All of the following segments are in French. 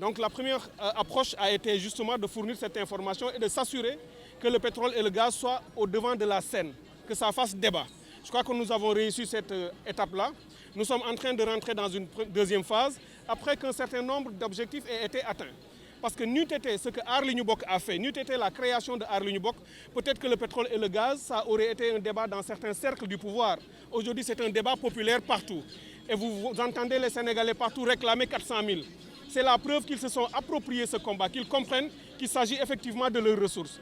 Donc la première approche a été justement de fournir cette information et de s'assurer que le pétrole et le gaz soient au devant de la scène, que ça fasse débat. Je crois que nous avons réussi cette étape-là. Nous sommes en train de rentrer dans une deuxième phase, après qu'un certain nombre d'objectifs aient été atteints. Parce que n'eût été ce que Aar Li Ñu Bokk a fait, n'eût été la création de Aar Li Ñu Bokk, peut-être que le pétrole et le gaz, ça aurait été un débat dans certains cercles du pouvoir. Aujourd'hui, c'est un débat populaire partout. Et vous entendez les Sénégalais partout réclamer 400 000. C'est la preuve qu'ils se sont appropriés ce combat, qu'ils comprennent qu'il s'agit effectivement de leurs ressources.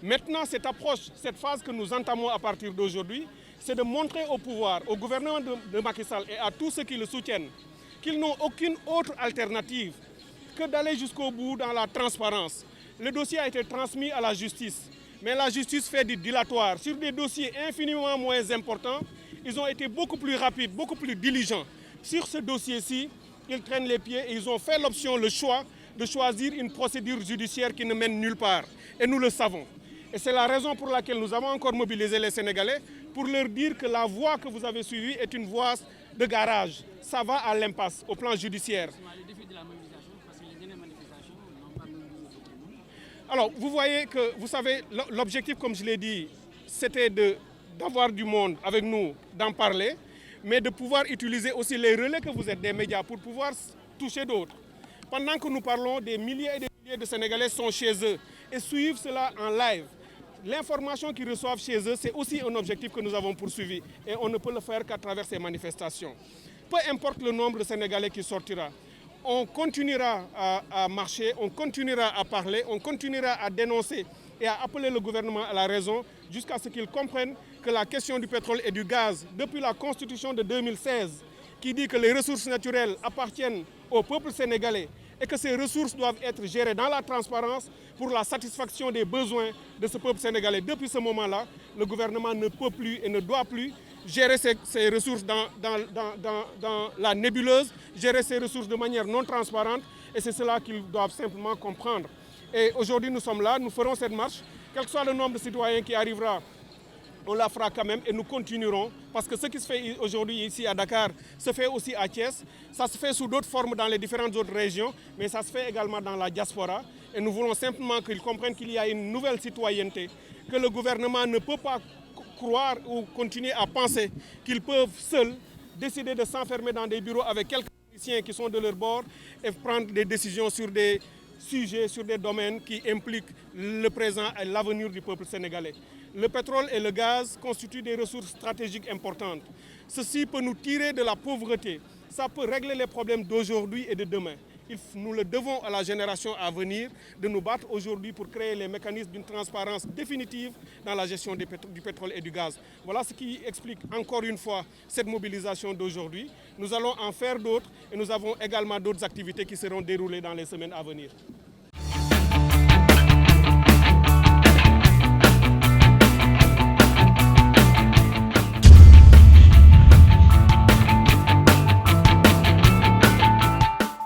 Maintenant, cette approche, cette phase que nous entamons à partir d'aujourd'hui, c'est de montrer au pouvoir, au gouvernement de Macky Sall et à tous ceux qui le soutiennent, qu'ils n'ont aucune autre alternative que d'aller jusqu'au bout dans la transparence. Le dossier a été transmis à la justice, mais la justice fait du dilatoire. Sur des dossiers infiniment moins importants, ils ont été beaucoup plus rapides, beaucoup plus diligents. Sur ce dossier-ci, ils traînent les pieds et ils ont fait l'option, le choix de choisir une procédure judiciaire qui ne mène nulle part. Et nous le savons. Et c'est la raison pour laquelle nous avons encore mobilisé les Sénégalais pour leur dire que la voie que vous avez suivie est une voie de garage. Ça va à l'impasse au plan judiciaire. Alors, vous voyez que, vous savez, l'objectif, comme je l'ai dit, c'était d'avoir du monde avec nous, d'en parler, mais de pouvoir utiliser aussi les relais que vous êtes des médias pour pouvoir toucher d'autres. Pendant que nous parlons, des milliers et des milliers de Sénégalais sont chez eux et suivent cela en live. L'information qu'ils reçoivent chez eux, c'est aussi un objectif que nous avons poursuivi et on ne peut le faire qu'à travers ces manifestations. Peu importe le nombre de Sénégalais qui sortira, on continuera à marcher, on continuera à parler, on continuera à dénoncer et à appeler le gouvernement à la raison jusqu'à ce qu'ils comprennent que la question du pétrole et du gaz, depuis la Constitution de 2016, qui dit que les ressources naturelles appartiennent au peuple sénégalais et que ces ressources doivent être gérées dans la transparence pour la satisfaction des besoins de ce peuple sénégalais. Depuis ce moment-là, le gouvernement ne peut plus et ne doit plus gérer ces ressources dans la nébuleuse, gérer ces ressources de manière non transparente, et c'est cela qu'ils doivent simplement comprendre. Et aujourd'hui, nous sommes là, nous ferons cette marche, quel que soit le nombre de citoyens qui arrivera, on la fera quand même et nous continuerons, parce que ce qui se fait aujourd'hui ici à Dakar se fait aussi à Thiès, ça se fait sous d'autres formes dans les différentes autres régions, mais ça se fait également dans la diaspora, et nous voulons simplement qu'ils comprennent qu'il y a une nouvelle citoyenneté, que le gouvernement ne peut pas croire ou continuer à penser qu'ils peuvent seuls décider de s'enfermer dans des bureaux avec quelques politiciens qui sont de leur bord et prendre des décisions sur des sujets, sur des domaines qui impliquent le présent et l'avenir du peuple sénégalais. Le pétrole et le gaz constituent des ressources stratégiques importantes. Ceci peut nous tirer de la pauvreté. Ça peut régler les problèmes d'aujourd'hui et de demain. Nous le devons à la génération à venir de nous battre aujourd'hui pour créer les mécanismes d'une transparence définitive dans la gestion du pétrole et du gaz. Voilà ce qui explique encore une fois cette mobilisation d'aujourd'hui. Nous allons en faire d'autres et nous avons également d'autres activités qui seront déroulées dans les semaines à venir.